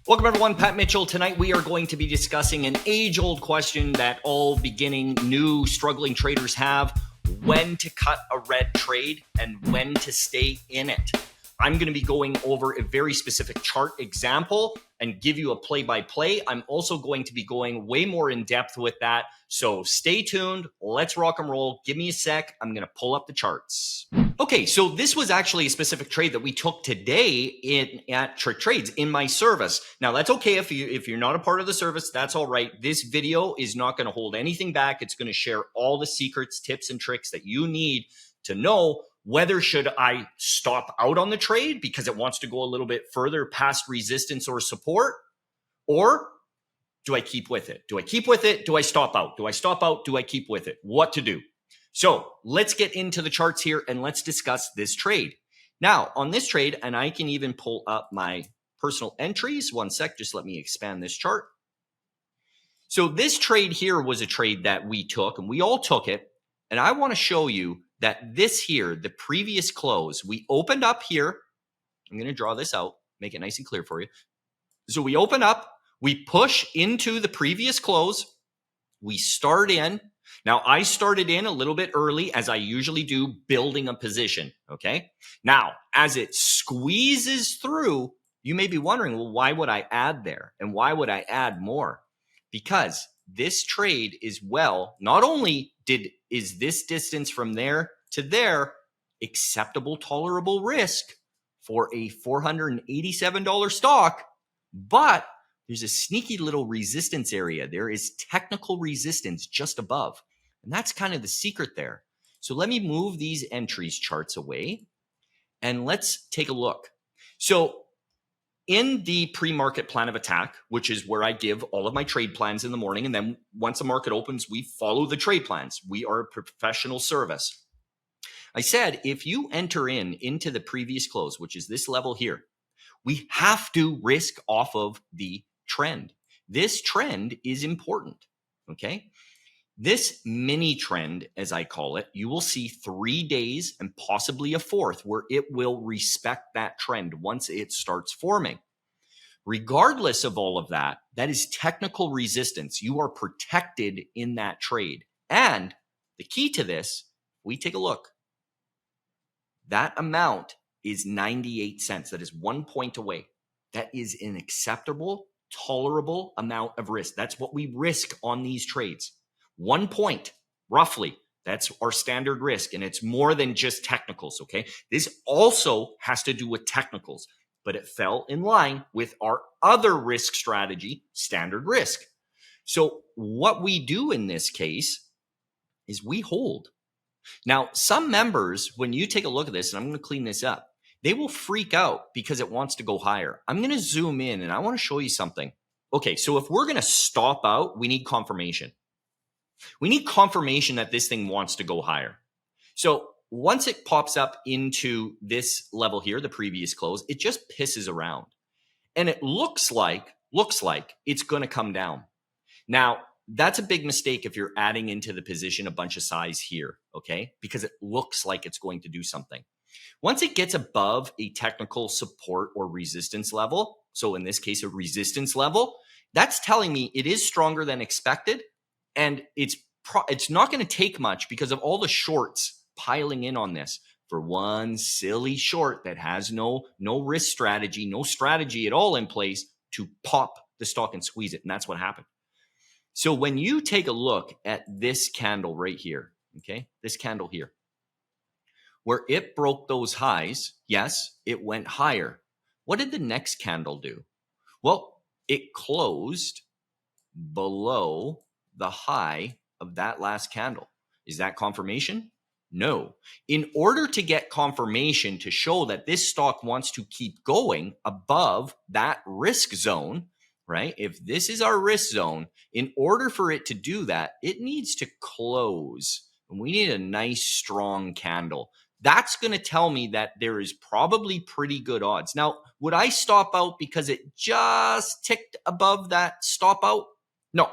Welcome everyone, Pat Mitchell. Tonight we are going to be discussing an age-old question that all beginning, new, struggling traders have: when to cut a red trade and when to stay in it. I'm going to be going over a very specific chart example and give you a play-by-play. I'm also going to be going way more in depth with that. So stay tuned. Let's rock and roll. Give me a sec. I'm going to pull up the charts. Okay, so this was actually a specific trade that we took today at Trick Trades in my service. Now that's okay if you're not a part of the service, that's all right. This video is not going to hold anything back. It's going to share all the secrets, tips, and tricks that you need to know whether should I stop out on the trade because it wants to go a little bit further past resistance or support, or do I keep with it? Do I keep with it? Do I stop out? Do I stop out? Do I keep with it? What to do? So let's get into the charts here and let's discuss this trade. Now on this trade, and I can even pull up my personal entries. One sec, just let me expand this chart. So this trade here was a trade that we took, and we all took it. And I want to show you that this here, the previous close, we opened up here. I'm going to draw this out, make it nice and clear for you. So we open up, we push into the previous close, we start in. Now I started in a little bit early, as I usually do, building a position, okay? Now, as it squeezes through, you may be wondering, well, why would I add there? And why would I add more? Because this trade is, well, not only is this distance from there to there acceptable, tolerable risk for a $487 stock, but there's a sneaky little resistance area. There is technical resistance just above. And that's kind of the secret there. So let me move these entries charts away and let's take a look. So in the pre-market plan of attack, which is where I give all of my trade plans in the morning, and then once the market opens, we follow the trade plans. We are a professional service. I said, if you enter into the previous close, which is this level here, we have to risk off of the trend. This trend is important, okay? This mini trend, as I call it, you will see 3 days and possibly a fourth where it will respect that trend once it starts forming. Regardless of all of that, that is technical resistance. You are protected in that trade. And the key to this, we take a look. That amount is 98 cents. That is 1 point away. That is an acceptable, tolerable amount of risk. That's what we risk on these trades. 1 point, roughly. That's our standard risk. And it's more than just technicals, okay? This also has to do with technicals, but it fell in line with our other risk strategy, standard risk. So what we do in this case is we hold. Now, some members, when you take a look at this, and I'm going to clean this up, they will freak out because it wants to go higher. I'm going to zoom in and I want to show you something. Okay, so if we're going to stop out, we need confirmation. We need confirmation that this thing wants to go higher. So once it pops up into this level here, the previous close, it just pisses around. And it looks like it's going to come down. Now, that's a big mistake if you're adding into the position a bunch of size here, okay? Because it looks like it's going to do something. Once it gets above a technical support or resistance level, so in this case, a resistance level, that's telling me it is stronger than expected. And it's not going to take much because of all the shorts piling in on this for one silly short that has no risk strategy, no strategy at all in place to pop the stock and squeeze it. And that's what happened. So when you take a look at this candle right here, okay, this candle here, where it broke those highs, yes, it went higher. What did the next candle do? Well, it closed below the high of that last candle. Is that confirmation? No. In order to get confirmation to show that this stock wants to keep going above that risk zone, right? If this is our risk zone, in order for it to do that, it needs to close. And we need a nice strong candle. That's going to tell me that there is probably pretty good odds. Now, would I stop out because it just ticked above that stop out? No,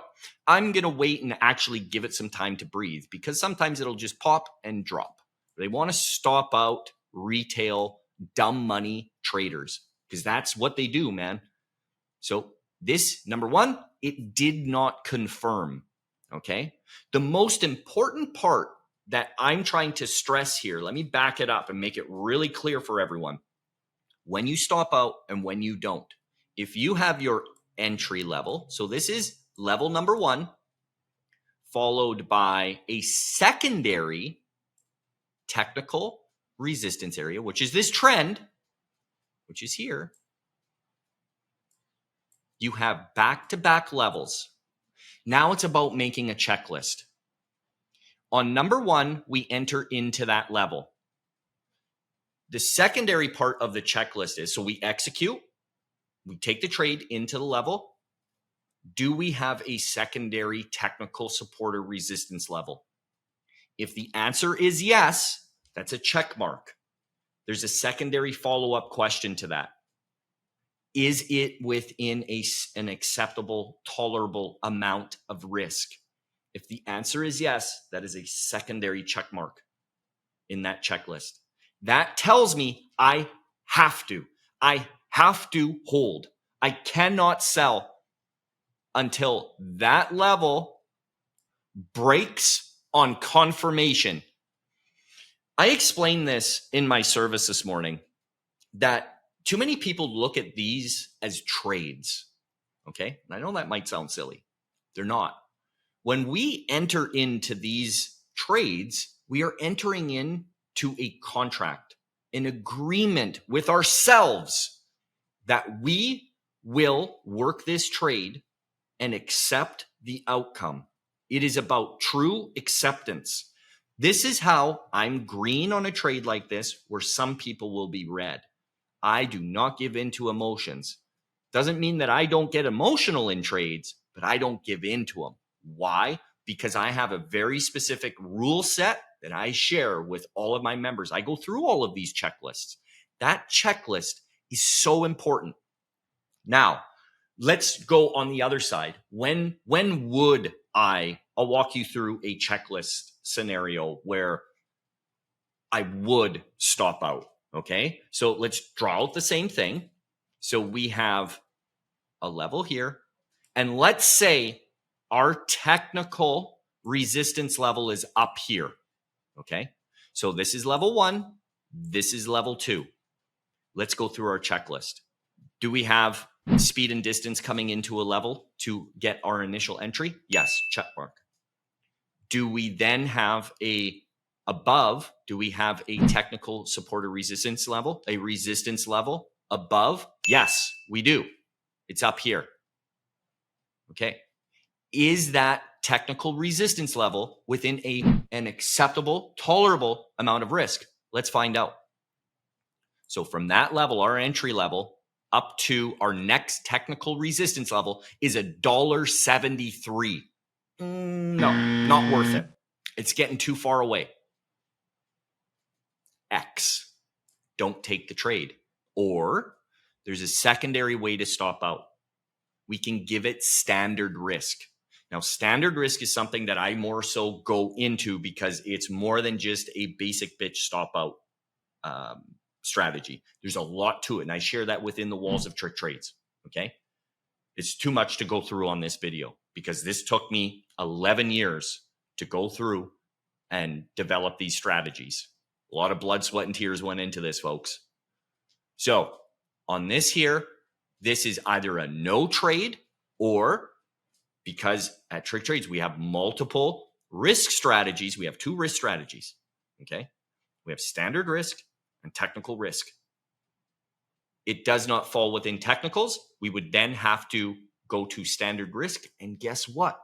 I'm going to wait and actually give it some time to breathe because sometimes it'll just pop and drop. They want to stop out retail, dumb money traders because that's what they do, man. So this, number one, it did not confirm, okay? The most important part that I'm trying to stress here, let me back it up and make it really clear for everyone. When you stop out and when you don't, if you have your entry level, so this is level number one, followed by a secondary technical resistance area, which is this trend, which is here. You have back-to-back levels. Now it's about making a checklist. On number one, we enter into that level. The secondary part of the checklist is, so we execute, we take the trade into the level. Do we have a secondary technical support or resistance level? If the answer is yes, that's a check mark. There's a secondary follow-up question to that. Is it within an acceptable, tolerable amount of risk? If the answer is yes, that is a secondary check mark in that checklist. That tells me I have to hold. I cannot sell until that level breaks on confirmation. I explained this in my service this morning, that too many people look at these as trades, okay? And I know that might sound silly. They're not. When we enter into these trades, we are entering into a contract, an agreement with ourselves that we will work this trade and accept the outcome. It is about true acceptance. This is how I'm green on a trade like this, where some people will be red. I do not give in to emotions. Doesn't mean that I don't get emotional in trades, but I don't give in to them. Why? Because I have a very specific rule set that I share with all of my members. I go through all of these checklists. That checklist is so important. Now, let's go on the other side. When would I'll walk you through a checklist scenario where I would stop out. Okay, so let's draw out the same thing. So we have a level here, and let's say our technical resistance level is up here. Okay, so this is level one, this is level two. Let's go through our checklist. Do we have speed and distance coming into a level to get our initial entry? Yes, check mark. Do we then have above, do we have a technical support or resistance level, a resistance level above? Yes, we do. It's up here. Okay. Is that technical resistance level within an acceptable, tolerable amount of risk? Let's find out. So from that level, our entry level, up to our next technical resistance level is $1.73. No, not worth it. It's getting too far away. X. Don't take the trade. Or there's a secondary way to stop out. We can give it standard risk. Now, standard risk is something that I more so go into because it's more than just a basic bitch stop out strategy. There's a lot to it, and I share that within the walls of Trick Trades, okay? It's too much to go through on this video because this took me 11 years to go through and develop these strategies. A lot of blood, sweat, and tears went into this, folks. So on this here, this is either a no trade, or because at Trick Trades, we have multiple risk strategies. We have two risk strategies, okay? We have standard risk and technical risk. It does not fall within technicals. We would then have to go to standard risk. And guess what?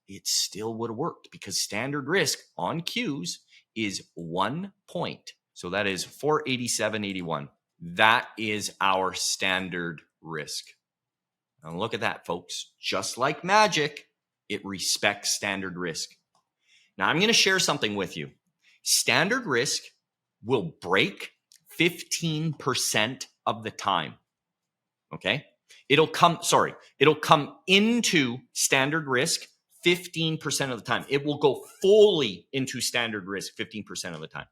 It still would have worked because standard risk on Qs is 1 point. So that is 487.81. That is our standard risk. Now look at that, folks. Just like magic, it respects standard risk. Now I'm going to share something with you. Standard risk will break 15% of the time. Okay? It'll come into standard risk 15% of the time. It will go fully into standard risk 15% of the time.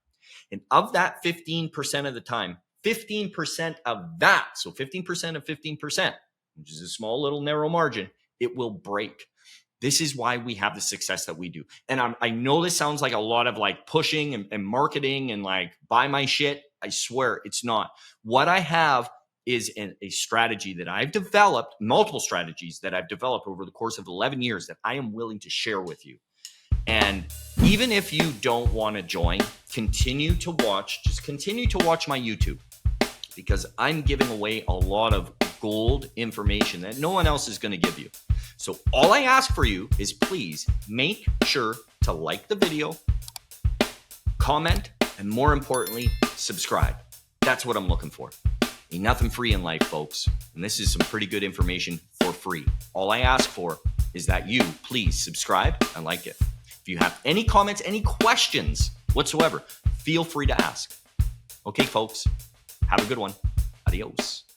And of that 15% of the time, 15% of that, so 15% of 15%, which is a small little narrow margin, it will break. This is why we have the success that we do. And I know this sounds like a lot of like pushing and marketing and like buy my shit. I swear it's not. What I have is a strategy that I've developed, multiple strategies that I've developed over the course of 11 years that I am willing to share with you. And even if you don't want to join, continue to watch, just continue to watch my YouTube, because I'm giving away a lot of gold information that no one else is going to give you. So all I ask for you is please make sure to like the video, comment, and more importantly, subscribe. That's what I'm looking for. Ain't nothing free in life, folks. And this is some pretty good information for free. All I ask for is that you please subscribe and like it. If you have any comments, any questions whatsoever, feel free to ask. Okay, folks, have a good one. Adios.